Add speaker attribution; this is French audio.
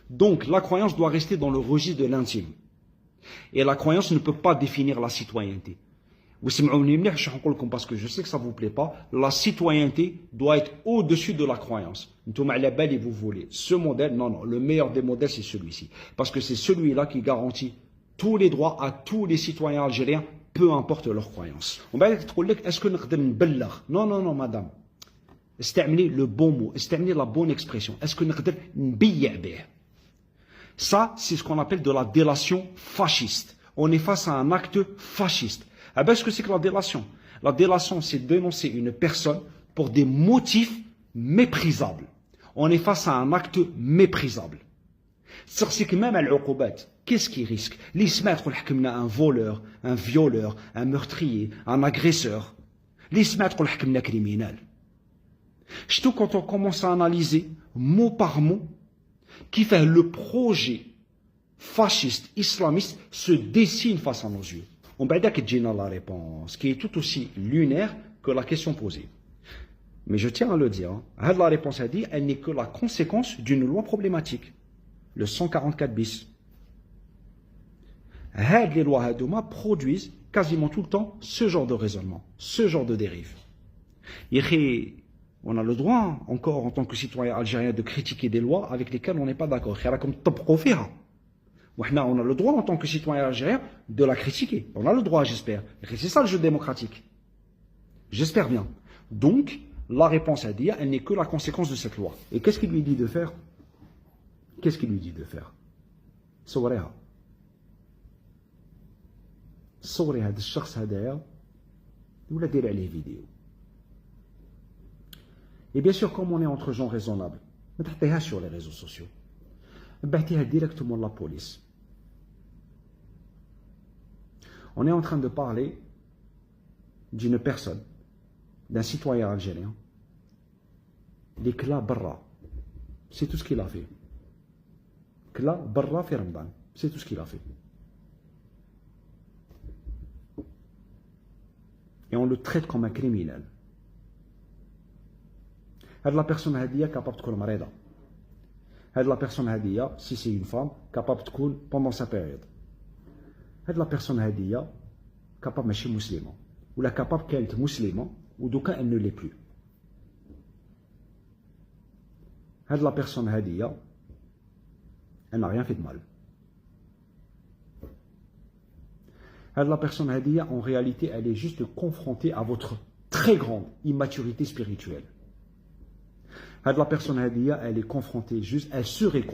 Speaker 1: Donc, la croyance doit rester dans le registre de l'intime. Et la croyance ne peut pas définir la citoyenneté. Parce que je sais que ça ne vous plaît pas, la citoyenneté doit être au-dessus de la croyance. Vous voulez ce modèle? Non, le meilleur des modèles, c'est celui-ci. Parce que c'est celui-là qui garantit tous les droits à tous les citoyens algériens, peu importe leur croyance. Est-ce que nous non, madame. استعملي le bon mot, استعملي la bonne expression. Est-ce que نقدر نبيع به? Ça, c'est ce qu'on appelle de la délation fasciste. On est face à un acte fasciste. Ah ben, ce que c'est que la délation? La délation, c'est dénoncer une personne pour des motifs méprisables. On est face à un acte méprisable. C'est que même à l'uqubat, qu'est-ce qu'il risque? L'ismat, un voleur, un violeur, un meurtrier, un agresseur. L'ismat, un criminel. Surtout quand on commence à analyser mot par mot qui fait le projet fasciste, islamiste se dessine face à nos yeux. On va dire que j'ai la réponse qui est tout aussi lunaire que la question posée. Mais je tiens à le dire, la réponse a dit, elle n'est que la conséquence d'une loi problématique, le 144 bis. Les lois Hadouma produisent quasiment tout le temps ce genre de raisonnement, ce genre de dérive. On a le droit, encore en tant que citoyen algérien, de critiquer des lois avec lesquelles on n'est pas d'accord. On a le droit, en tant que citoyen algérien, de la critiquer. On a le droit, j'espère. C'est ça le jeu démocratique. J'espère bien. Donc, la réponse à dire, elle n'est que la conséquence de cette loi. Et qu'est-ce qu'il lui dit de faire? Qu'est-ce qu'il lui dit de faire? صوريها صوري هذا الشخص هذايا ولا دير عليه فيديو. Et bien sûr, comme on est entre gens raisonnables, ما تحطيهاش sur les réseaux sociaux. بعتيها directement la police. On est en train de parler d'une personne, d'un citoyen algérien, des clas barra. C'est tout ce qu'il a fait. Clas barra fi Ramadan. C'est tout ce qu'il a fait. Et on le traite comme un criminel. La personne est capable de être malade. La personne est, si c'est une femme, capable de être pendant sa période. La personne est capable d'être musulmane. Ou la capable d'être musulmane, ou donc elle ne l'est plus. La personne est, elle n'a rien fait de mal. La personne est, en réalité, elle est juste confrontée à votre très grande immaturité spirituelle. La personne elle est confrontée juste, elle serait confrontée